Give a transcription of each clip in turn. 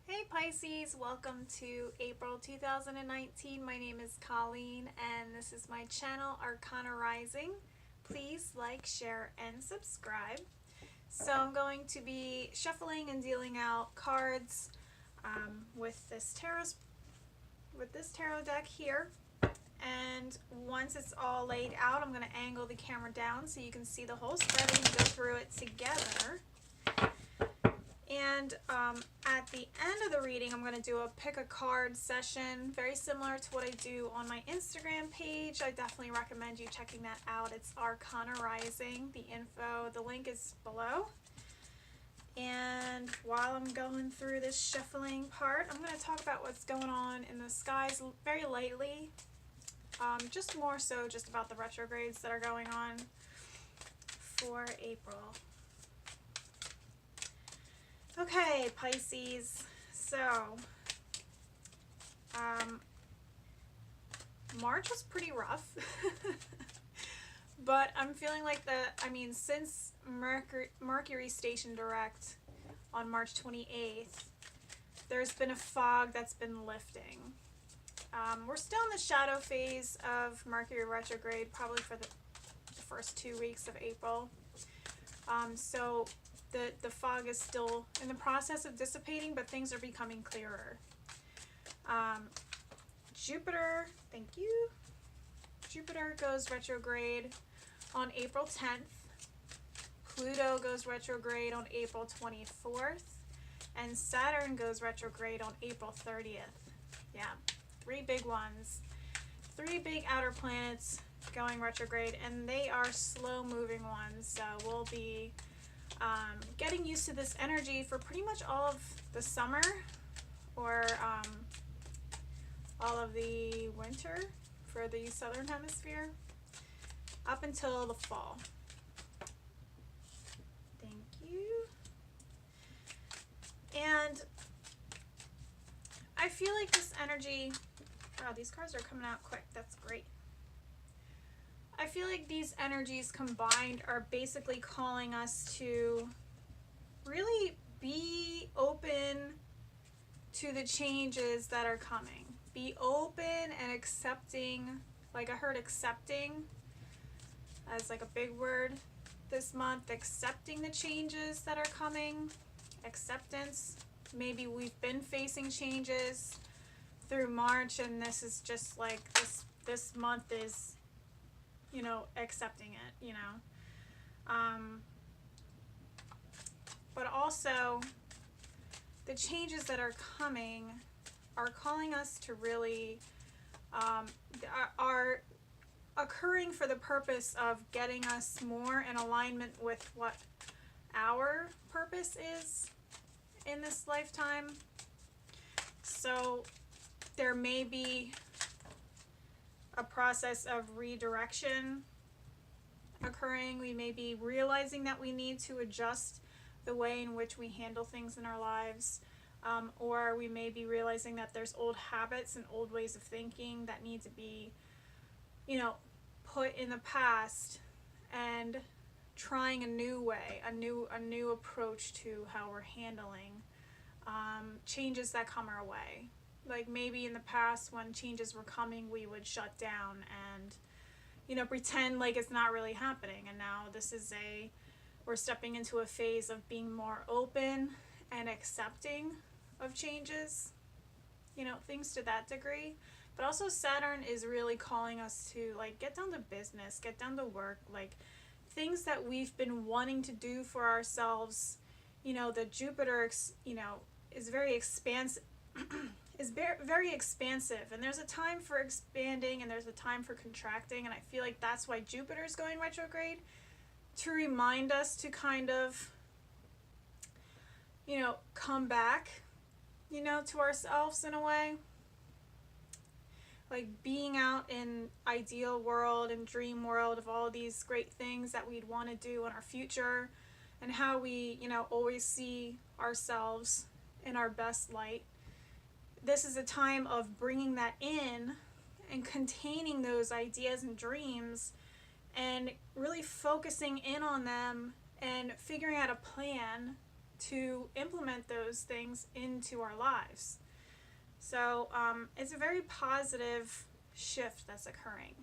Hey Pisces, welcome to April 2019. My name is Colleen and this is my channel Arcana Rising. Please like, share, and subscribe. So I'm going to be shuffling and dealing out cards with this tarot deck here. And once it's all laid out, I'm going to angle the camera down so you can see the whole spread and go through it together. And at the end of the reading, I'm going to do a pick a card session, very similar to what I do on my Instagram page. I definitely recommend you checking that out. It's Arcana Rising. The link is below. And while I'm going through this shuffling part, I'm going to talk about what's going on in the skies very lightly. Just more so just about the retrogrades that are going on for April. Okay, Pisces, so March was pretty rough, but I'm feeling like since Mercury stationed direct on March 28th, there's been a fog that's been lifting. We're still in the shadow phase of Mercury retrograde, probably for the first 2 weeks of April. So the fog is still in the process of dissipating, but things are becoming clearer. Jupiter, thank you. Jupiter goes retrograde on April 10th. Pluto goes retrograde on April 24th. And Saturn goes retrograde on April 30th. Yeah, 3 big ones. 3 big outer planets going retrograde, and they are slow moving ones, so we'll be getting used to this energy for pretty much all of the summer, or all of the winter for the southern hemisphere, up until the fall. Thank you. And I feel like this energy, wow, these cards are coming out quick, that's great. I feel like these energies combined are basically calling us to really be open to the changes that are coming. Be open and accepting, like I heard accepting as like a big word this month, accepting the changes that are coming, acceptance. Maybe we've been facing changes through March, and this is just like this month is, you know, accepting it, you know. But also the changes that are coming are calling us to really are occurring for the purpose of getting us more in alignment with what our purpose is in this lifetime. So there may be a process of redirection occurring. We may be realizing that we need to adjust the way in which we handle things in our lives, or we may be realizing that there's old habits and old ways of thinking that need to be, you know, put in the past, and trying a new way, a new approach to how we're handling changes that come our way. Like maybe in the past when changes were coming, we would shut down and, you know, pretend like it's not really happening. And now we're stepping into a phase of being more open and accepting of changes, you know, things to that degree. But also Saturn is really calling us to like get down to business, get down to work, like things that we've been wanting to do for ourselves. You know, the Jupiter, you know, is very expansive. Is very expansive, and there's a time for expanding and there's a time for contracting, and I feel like that's why Jupiter is going retrograde, to remind us to kind of, you know, come back, you know, to ourselves in a way, like being out in ideal world and dream world of all these great things that we'd want to do in our future, and how we, you know, always see ourselves in our best light. This is a time of bringing that in and containing those ideas and dreams and really focusing in on them and figuring out a plan to implement those things into our lives. So it's a very positive shift that's occurring.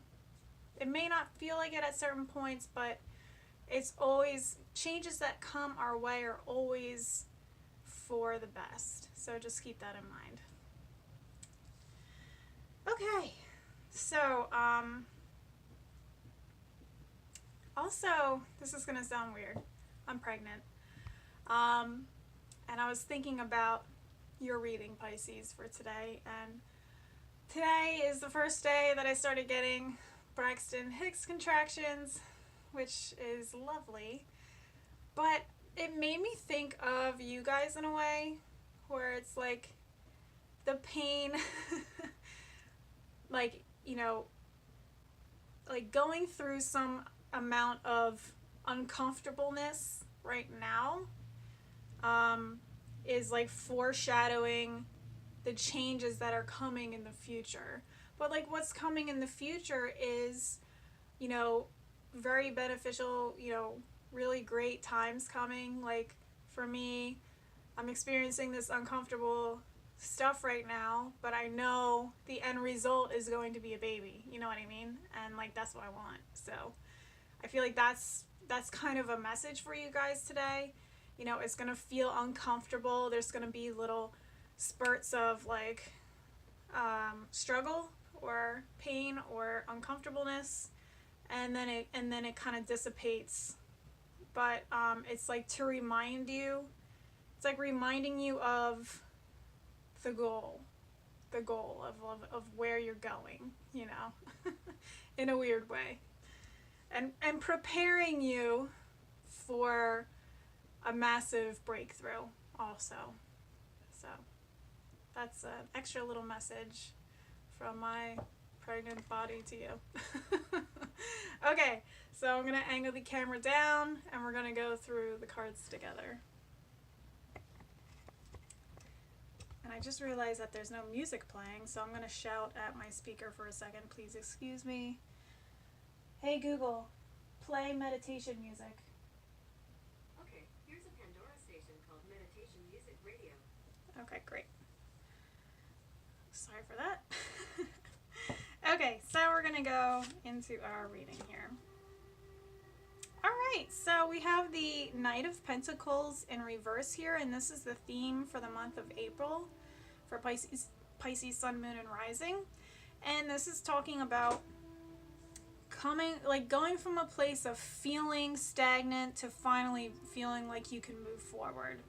It may not feel like it at certain points, but it's always, changes that come our way are always for the best. So just keep that in mind. Okay, so also, this is going to sound weird. I'm pregnant. And I was thinking about your reading, Pisces, for today. And today is the first day that I started getting Braxton Hicks contractions, which is lovely. But it made me think of you guys in a way where it's like the pain, like, you know, like going through some amount of uncomfortableness right now is like foreshadowing the changes that are coming in the future. But like what's coming in the future is, you know, very beneficial, you know, really great times coming. Like for me, I'm experiencing this uncomfortable stuff right now, but I know the end result is going to be a baby. You know what I mean? And like that's what I want. So I feel like that's kind of a message for you guys today. You know, it's going to feel uncomfortable. There's going to be little spurts of like struggle or pain or uncomfortableness, and then it kind of dissipates. But it's like to remind you, it's like reminding you of the goal of where you're going, you know, in a weird way, and preparing you for a massive breakthrough also. So that's an extra little message from my pregnant body to you. Okay, so I'm going to angle the camera down and we're going to go through the cards together. And I just realized that there's no music playing, so I'm going to shout at my speaker for a second. Please excuse me. Hey Google, play meditation music. Okay, here's a Pandora station called Meditation Music Radio. Okay, great. Sorry for that. Okay, so we're going to go into our reading here. Alright, so we have the Knight of Pentacles in reverse here, and this is the theme for the month of April for Pisces, Sun, Moon, and Rising. And this is talking about going from a place of feeling stagnant to finally feeling like you can move forward.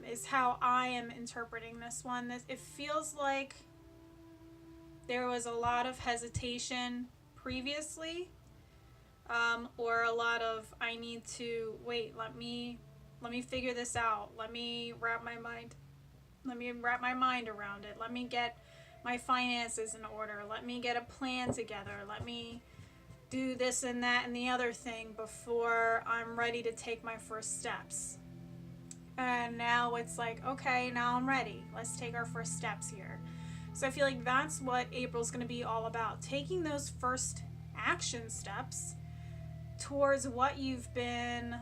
Is how I am interpreting this one. It feels like there was a lot of hesitation previously, or a lot of I need to wait. Let me figure this out. Let me wrap my mind around it. Let me get my finances in order. Let me get a plan together. Let me do this and that and the other thing before I'm ready to take my first steps. And now it's like, okay, now I'm ready. Let's take our first steps here. So I feel like that's what April's going to be all about. Taking those first action steps towards what you've been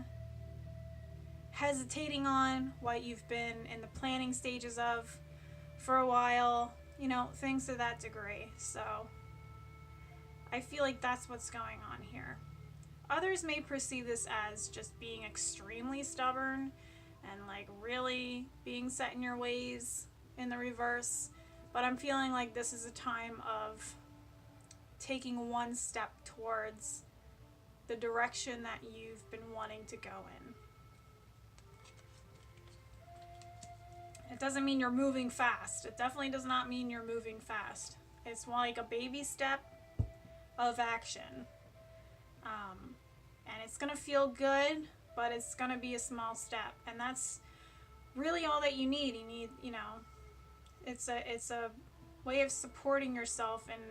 hesitating on, what you've been in the planning stages of for a while, you know, things to that degree. So I feel like that's what's going on here. Others may perceive this as just being extremely stubborn and like really being set in your ways in the reverse. But I'm feeling like this is a time of taking one step towards the direction that you've been wanting to go in. It doesn't mean you're moving fast. It definitely does not mean you're moving fast. It's more like a baby step of action. And it's going to feel good, but it's going to be a small step. And that's really all that you need. You need, you know, it's a way of supporting yourself and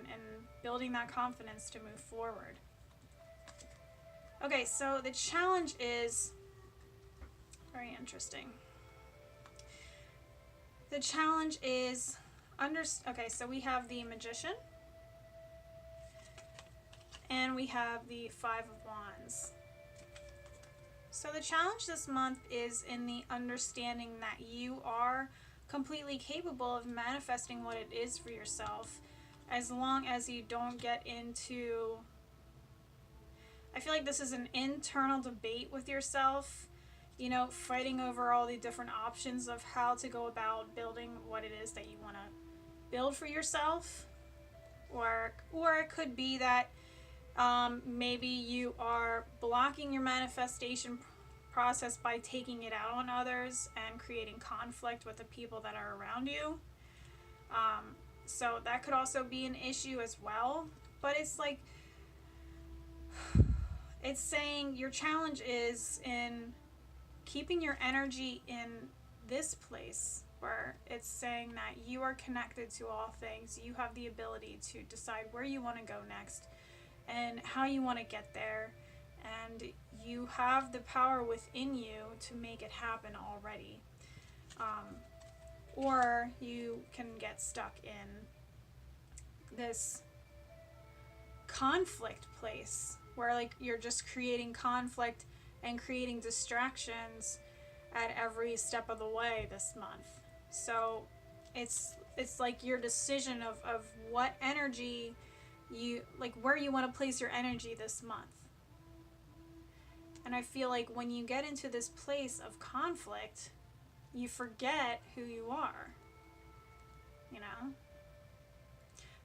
building that confidence to move forward. Okay, so the challenge is very interesting. The challenge is okay, so we have the Magician and we have the Five of Wands. So the challenge this month is in the understanding that you are completely capable of manifesting what it is for yourself, as long as you don't get into, I feel like this is an internal debate with yourself, you know, fighting over all the different options of how to go about building what it is that you want to build for yourself. Or it could be that maybe you are blocking your manifestation process by taking it out on others and creating conflict with the people that are around you. So that could also be an issue as well. But it's like, it's saying your challenge is in keeping your energy in this place where it's saying that you are connected to all things. You have the ability to decide where you want to go next and how you want to get there. And you have the power within you to make it happen already. Or you can get stuck in this conflict place where like you're just creating conflict and creating distractions at every step of the way this month. So it's like your decision of what energy you like, where you want to place your energy this month. And I feel like when you get into this place of conflict, you forget who you are, you know?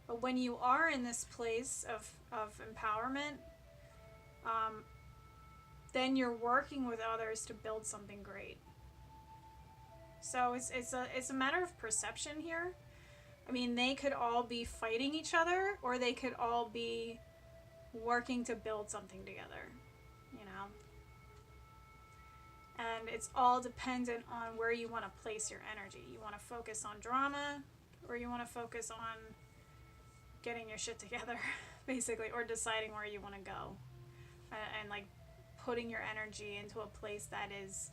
But when you are in this place of empowerment, then you're working with others to build something great. So it's a matter of perception here. I mean, they could all be fighting each other, or they could all be working to build something together, you know? And it's all dependent on where you want to place your energy. You want to focus on drama, or you want to focus on getting your shit together, basically, or deciding where you want to go. And like putting your energy into a place that is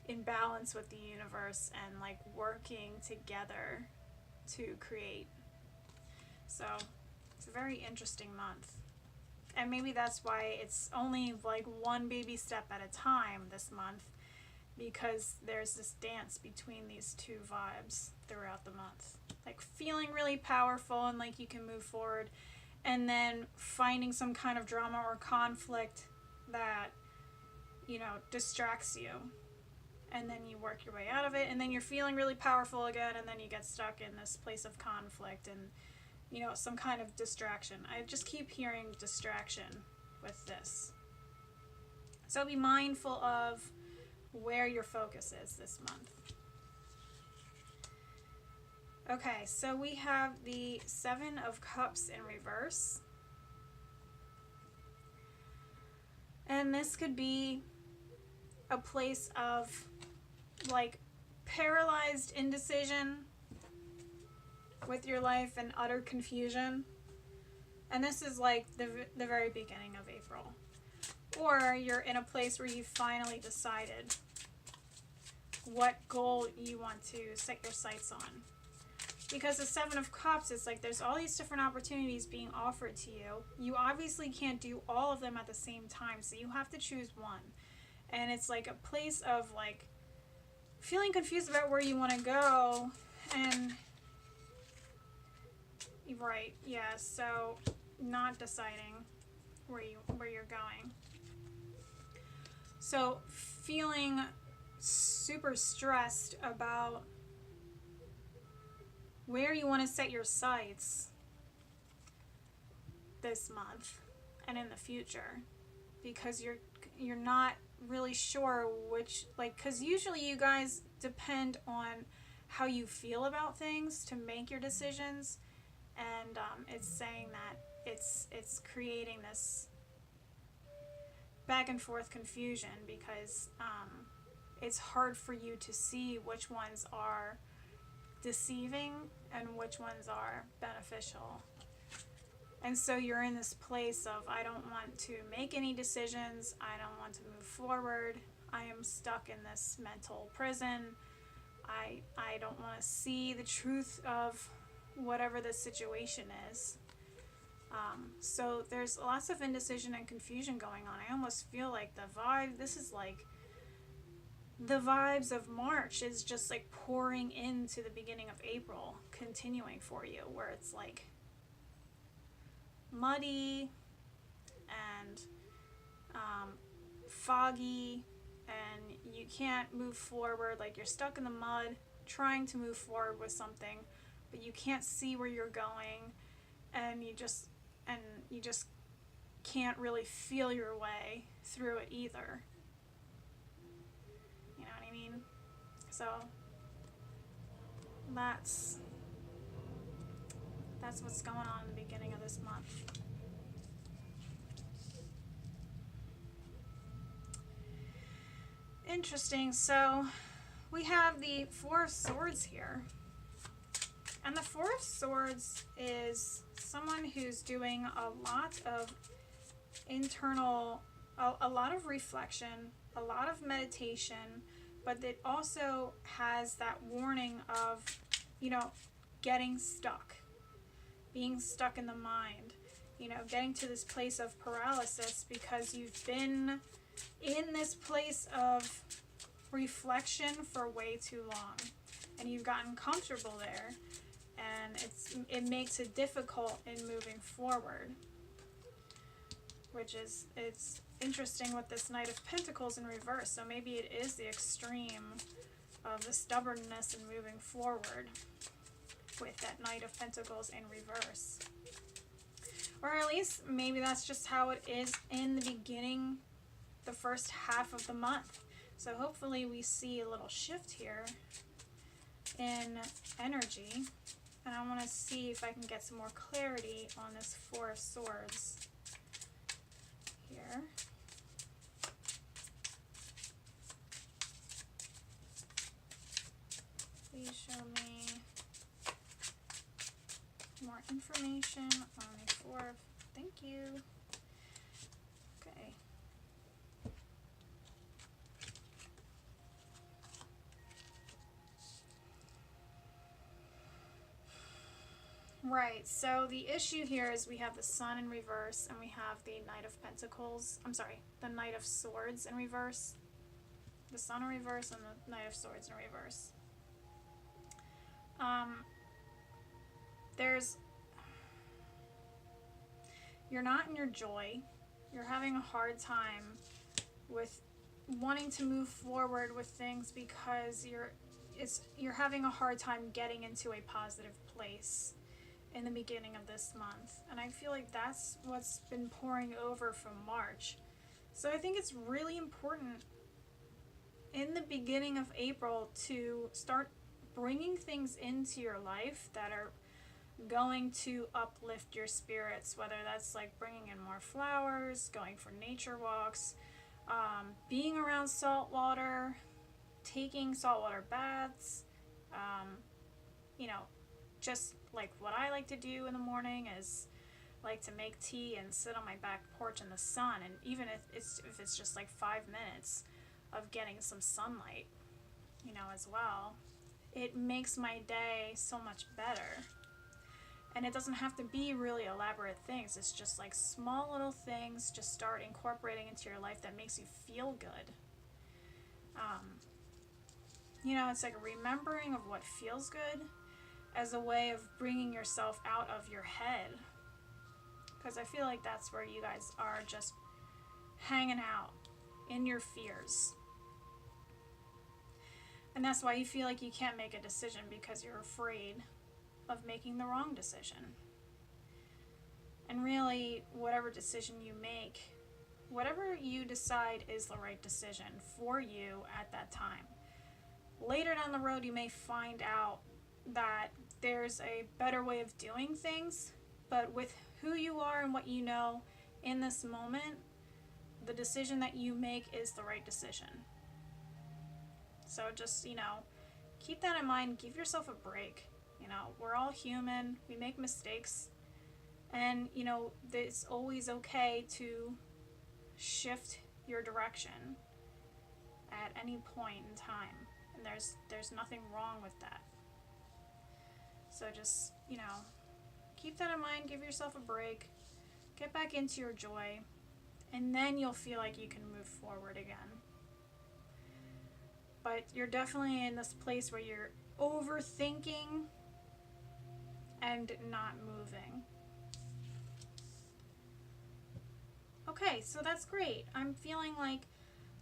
in balance with the universe and like working together to create. So it's a very interesting month. And maybe that's why it's only like one baby step at a time this month, because there's this dance between these two vibes throughout the month. Like feeling really powerful and like you can move forward, and then finding some kind of drama or conflict that, you know, distracts you. And then you work your way out of it, and then you're feeling really powerful again, and then you get stuck in this place of conflict and, you know, some kind of distraction. I just keep hearing distraction with this. So be mindful of where your focus is this month. Okay, so we have the Seven of Cups in reverse. And this could be a place of like paralyzed indecision with your life and utter confusion. And this is like the very beginning of April. Or you're in a place where you finally decided what goal you want to set your sights on. Because the Seven of Cups, it's like there's all these different opportunities being offered to you. You obviously can't do all of them at the same time, so you have to choose one. And it's like a place of like feeling confused about where you want to go. And right, yeah, so not deciding where you're going. So feeling super stressed about where you want to set your sights this month and in the future, because you're not really sure which, like, because usually you guys depend on how you feel about things to make your decisions, and it's saying that it's creating this back and forth confusion, because it's hard for you to see which ones are deceiving and which ones are beneficial. And so you're in this place of, I don't want to make any decisions, I don't want to move forward, I am stuck in this mental prison, I don't want to see the truth of whatever the situation is. So there's lots of indecision and confusion going on. I almost feel like the vibe, this is like the vibes of March is just like pouring into the beginning of April, continuing for you, where it's like muddy and foggy, and you can't move forward. Like you're stuck in the mud trying to move forward with something, but you can't see where you're going, and you just can't really feel your way through it either. You know what I mean? So that's what's going on in the beginning of this month. Interesting. So we have the Four of Swords here. And the Four of Swords is someone who's doing a lot of internal, a lot of reflection, a lot of meditation, but it also has that warning of, getting stuck, being stuck in the mind, getting to this place of paralysis because you've been in this place of reflection for way too long, and you've gotten comfortable there, and it makes it difficult in moving forward, which is, it's interesting with this Knight of Pentacles in reverse. So maybe it is the extreme of the stubbornness in moving forward with that Knight of Pentacles in reverse, or at least maybe that's just how it is in the beginning, the first half of the month. So hopefully we see a little shift here in energy, and I want to see if I can get some more clarity on this Four of Swords here. Please show me more information on the Four of, thank you. Okay. Right, so the issue here is we have the Sun in reverse, and we have the Knight of Pentacles, the Knight of Swords in reverse. The Sun in reverse and the Knight of Swords in reverse. You're not in your joy. You're having a hard time with wanting to move forward with things because you're having a hard time getting into a positive place in the beginning of this month. And I feel like that's what's been pouring over from March. So I think it's really important in the beginning of April to start bringing things into your life that are going to uplift your spirits, whether that's like bringing in more flowers, going for nature walks, being around salt water, taking saltwater baths, just like what I like to do in the morning is like to make tea and sit on my back porch in the sun, and even if it's just like 5 minutes of getting some sunlight, as well, it makes my day so much better. And it doesn't have to be really elaborate things. It's just like small little things. Just start incorporating into your life that makes you feel good. It's like a remembering of what feels good as a way of bringing yourself out of your head. Because I feel like that's where you guys are, just hanging out in your fears. And that's why you feel like you can't make a decision, because you're afraid of making the wrong decision. And really, whatever decision you make, whatever you decide is the right decision for you at that time. Later down the road, you may find out that there's a better way of doing things, but with who you are and what you know in this moment, the decision that you make is the right decision. So just, keep that in mind. Give yourself a break. We're all human. We make mistakes. And, it's always okay to shift your direction at any point in time. And there's nothing wrong with that. So just, keep that in mind. Give yourself a break. Get back into your joy. And then you'll feel like you can move forward again. but you're definitely in this place where you're overthinking and not moving. Okay, so that's great. I'm feeling like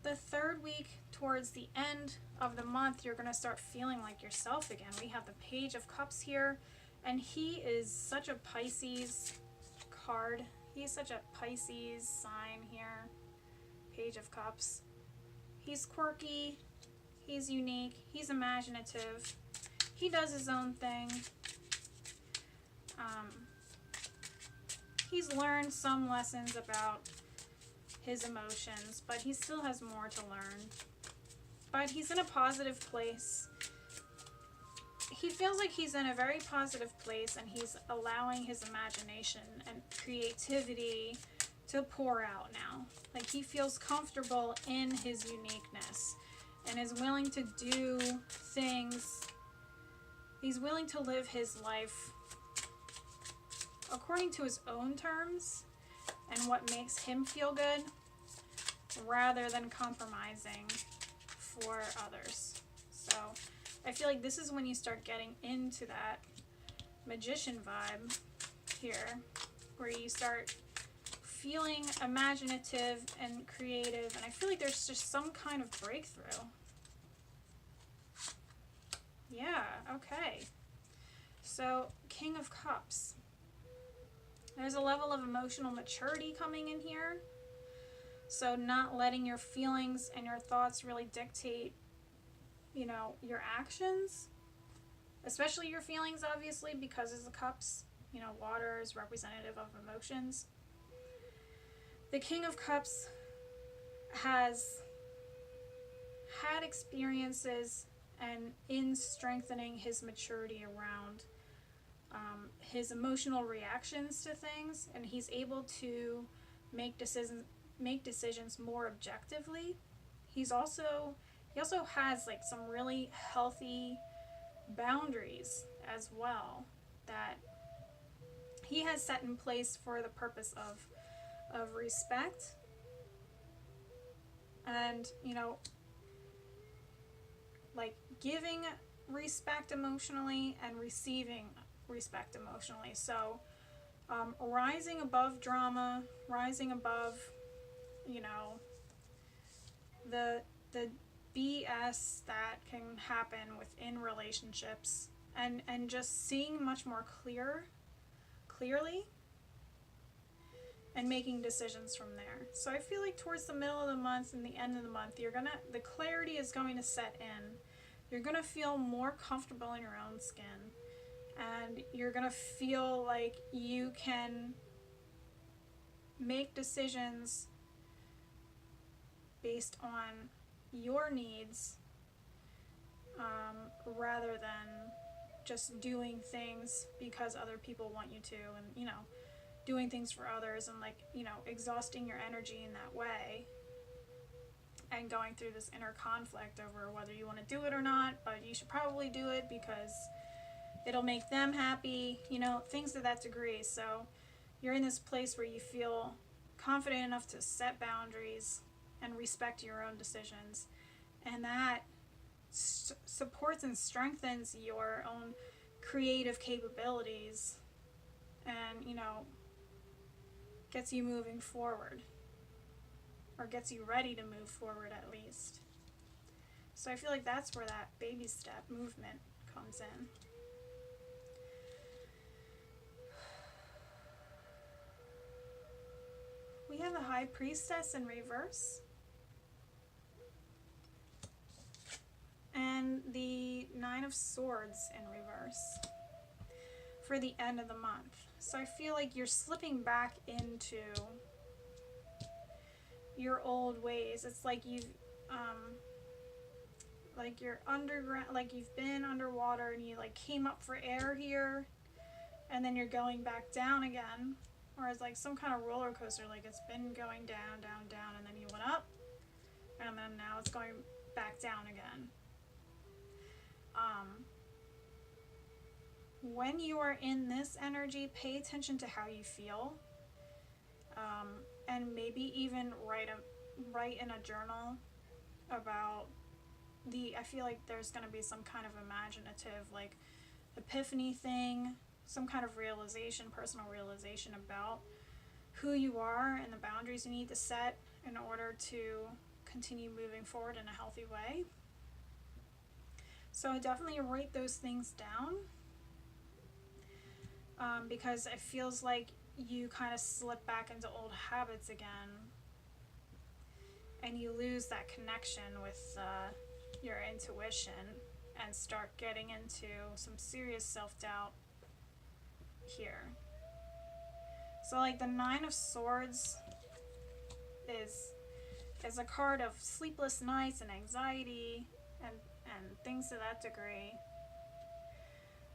the third week towards the end of the month, you're going to start feeling like yourself again. We have the Page of Cups here, and he is such a Pisces card. He's such a Pisces sign here. Page of Cups. He's quirky. He's unique. He's imaginative. He does his own thing. He's learned some lessons about his emotions, but he still has more to learn. But he's in a positive place. He feels like he's in a very positive place, and he's allowing his imagination and creativity to pour out now. Like, he feels comfortable in his uniqueness and is willing to do things. He's willing to live his life according to his own terms and what makes him feel good, rather than compromising for others. So I feel like this is when you start getting into that magician vibe here, where you start feeling imaginative and creative, and I feel like there's just some kind of breakthrough. Yeah, okay. So, King of Cups. There's a level of emotional maturity coming in here. So not letting your feelings and your thoughts really dictate, your actions. Especially your feelings, obviously, because it's the cups. Water is representative of emotions. The King of Cups has had experiences and in strengthening his maturity around his emotional reactions to things, and he's able to make decisions more objectively. He also has like some really healthy boundaries as well that he has set in place for the purpose of respect and like giving respect emotionally and receiving respect emotionally. So rising above drama, rising above the BS that can happen within relationships, and just seeing much more clearly and making decisions from there. So I feel like towards the middle of the month and the end of the month, the clarity is going to set in. You're gonna feel more comfortable in your own skin, and you're gonna feel like you can make decisions based on your needs, rather than just doing things because other people want you to, and doing things for others, and exhausting your energy in that way, and going through this inner conflict over whether you want to do it or not, but you should probably do it because it'll make them happy, things to that degree. So you're in this place where you feel confident enough to set boundaries and respect your own decisions, and that supports and strengthens your own creative capabilities, and gets you moving forward, or gets you ready to move forward at least. So I feel like that's where that baby step movement comes in. We have the High Priestess in reverse, and the Nine of Swords in reverse for the end of the month. So I feel like you're slipping back into your old ways. It's like you've like you're underground, like you've been underwater and you came up for air here, and then you're going back down again, or it's like some kind of roller coaster, like it's been going down, and then you went up, and then now it's going back down again. When you are in this energy, pay attention to how you feel, and maybe even write in a journal about I feel like there's going to be some kind of imaginative, like, epiphany thing, some kind of realization, personal realization about who you are and the boundaries you need to set in order to continue moving forward in a healthy way. So definitely write those things down, because it feels like you kind of slip back into old habits again, and you lose that connection with your intuition and start getting into some serious self-doubt here. So like the Nine of Swords is a card of sleepless nights and anxiety and things to that degree.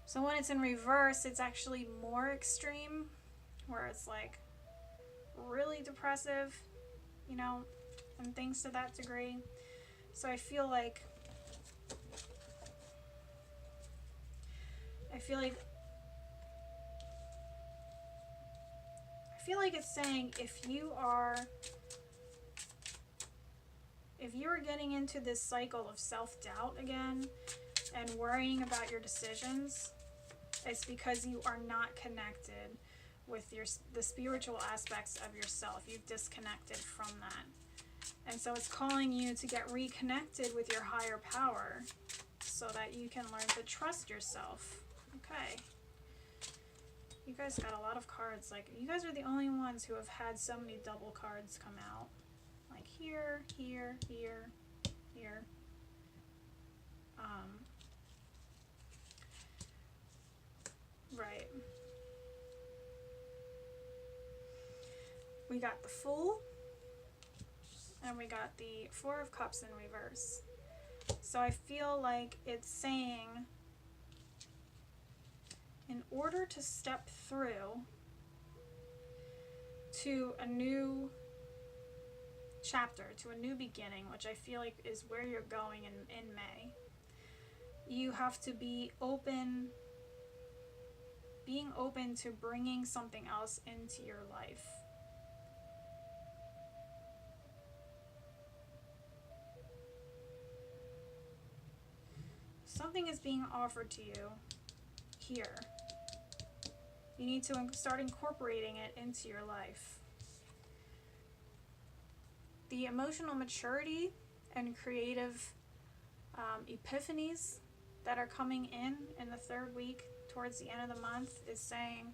So when it's in reverse, it's actually more extreme, where it's like really depressive, you know, and things to that degree. So I feel like it's saying if you are getting into this cycle of self-doubt again and worrying about your decisions, it's because you are not connected with the spiritual aspects of yourself. You've disconnected from that. And so it's calling you to get reconnected with your higher power so that you can learn to trust yourself. Okay. You guys got a lot of cards. Like, you guys are the only ones who have had so many double cards come out. Like here, here, here, here. Right. We got the Fool, and we got the Four of Cups in reverse. So I feel like it's saying, in order to step through to a new chapter, to a new beginning, which I feel like is where you're going in May, you have to be open, being open to bringing something else into your life. Something is being offered to you here. You need to start incorporating it into your life. The emotional maturity and creative epiphanies that are coming in the third week towards the end of the month is saying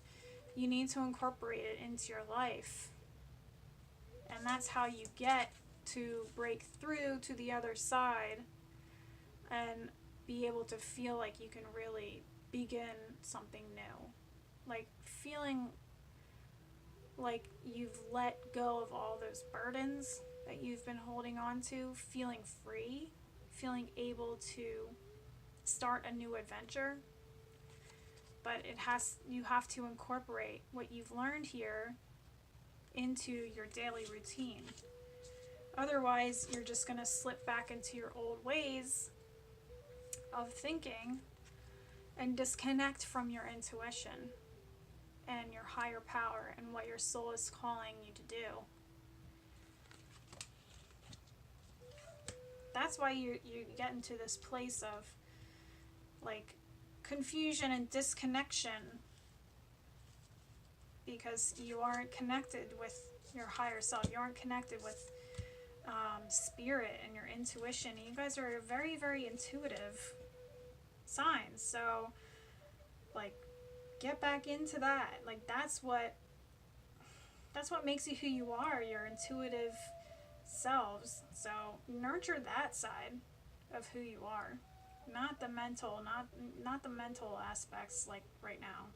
you need to incorporate it into your life. And that's how you get to break through to the other side and be able to feel like you can really begin something new. Like feeling like you've let go of all those burdens that you've been holding on to, feeling free, feeling able to start a new adventure. But you have to incorporate what you've learned here into your daily routine. Otherwise, you're just going to slip back into your old ways of thinking and disconnect from your intuition and your higher power and what your soul is calling you to do. That's why you get into this place of like confusion and disconnection, because you aren't connected with your higher self. You aren't connected with spirit and your intuition. You guys are very, very intuitive signs. So like get back into that. Like that's what makes you who you are, your intuitive selves. So nurture that side of who you are, not the mental aspects like right now,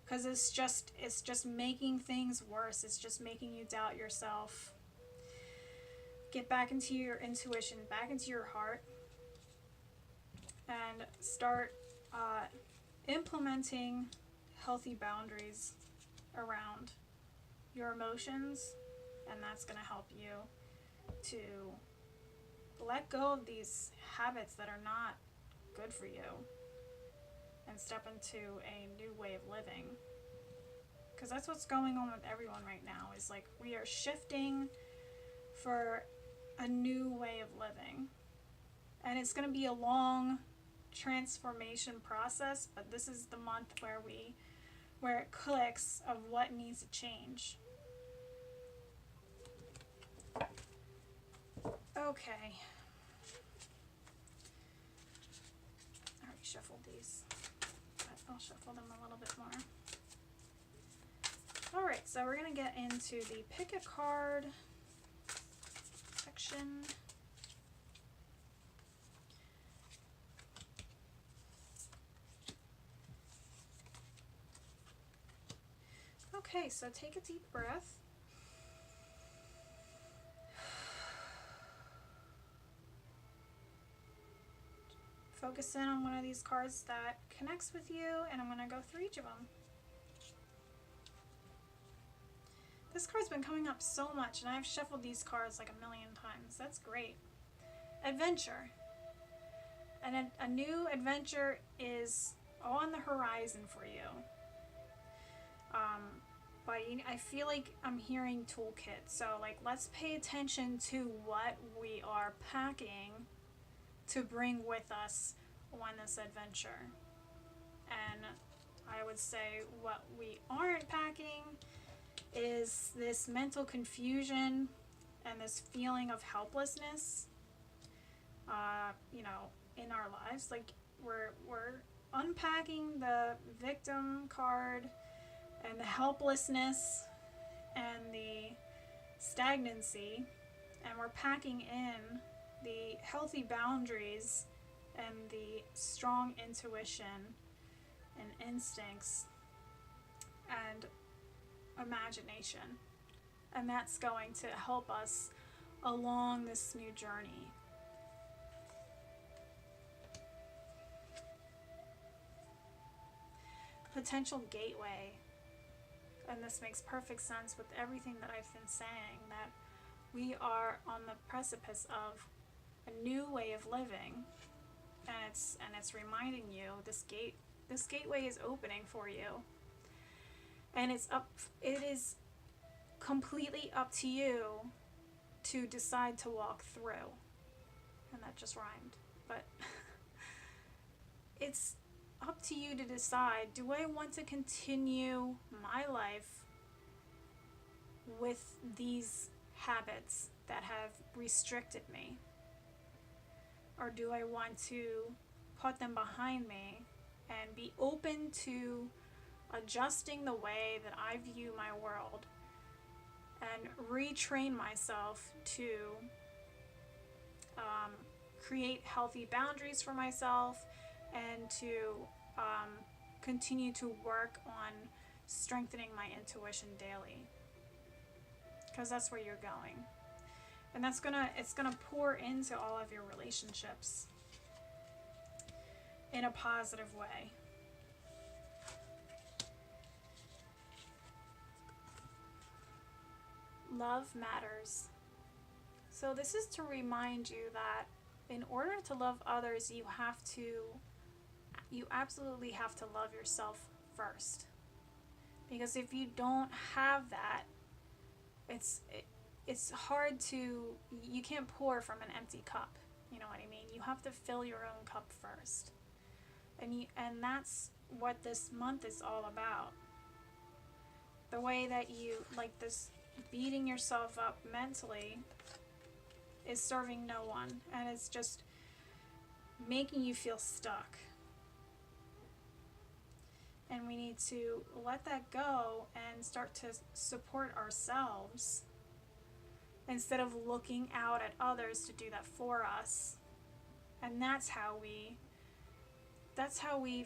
because it's just making things worse. It's just making you doubt yourself. Get back into your intuition, back into your heart, and start implementing healthy boundaries around your emotions, and that's going to help you to let go of these habits that are not good for you and step into a new way of living. Because that's what's going on with everyone right now, is like we are shifting for a new way of living. And it's going to be a long transformation process, but this is the month where it clicks of what needs to change. Okay. I already shuffled these, but I'll shuffle them a little bit more. Alright, so we're going to get into the pick a card section. Okay, so take a deep breath. Focus in on one of these cards that connects with you, and I'm going to go through each of them. This card's been coming up so much, and I've shuffled these cards like a million times. That's great. Adventure. And a new adventure is on the horizon for you. But I feel like I'm hearing toolkit. So, like, let's pay attention to what we are packing to bring with us on this adventure. And I would say what we aren't packing is this mental confusion and this feeling of helplessness, in our lives. Like, we're unpacking the victim card and the helplessness and the stagnancy, and we're packing in the healthy boundaries and the strong intuition and instincts and imagination. And that's going to help us along this new journey. Potential gateway. And this makes perfect sense with everything that I've been saying, that we are on the precipice of a new way of living, and it's reminding you this gateway is opening for you, and it is completely up to you to decide to walk through. And that just rhymed, but it's up to you to decide, do I want to continue my life with these habits that have restricted me? Or do I want to put them behind me and be open to adjusting the way that I view my world and retrain myself to create healthy boundaries for myself and to continue to work on strengthening my intuition daily, because that's where you're going, and it's gonna pour into all of your relationships in a positive way. Love matters. So this is to remind you that in order to love others, you absolutely have to love yourself first. Because if you don't have that, it's hard to, you can't pour from an empty cup. You know what I mean? You have to fill your own cup first. And that's what this month is all about. The way that you, like, this beating yourself up mentally is serving no one, and it's just making you feel stuck. And we need to let that go and start to support ourselves instead of looking out at others to do that for us. And that's how we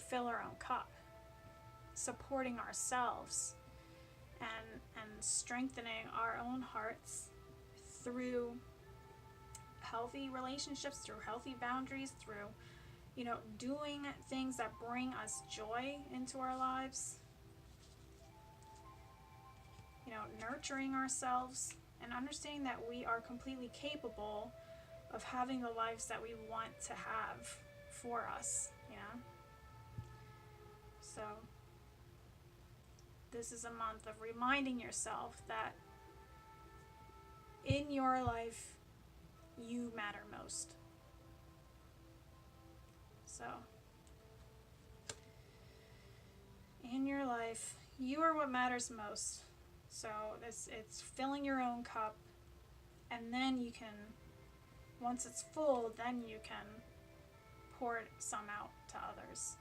fill our own cup, supporting ourselves and strengthening our own hearts through healthy relationships, through healthy boundaries, through doing things that bring us joy into our lives, nurturing ourselves and understanding that we are completely capable of having the lives that we want to have for us, So this is a month of reminding yourself that in your life, you matter most. So, in your life, you are what matters most. So it's filling your own cup, and then you can, once it's full, then you can pour some out to others.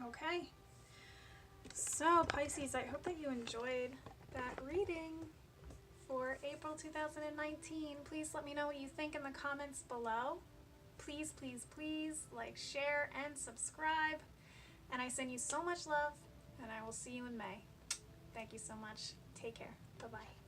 Okay. So Pisces, I hope that you enjoyed that reading for April 2019. Please let me know what you think in the comments below. Please, please, please like, share, and subscribe. And I send you so much love, and I will see you in May. Thank you so much. Take care. Bye-bye.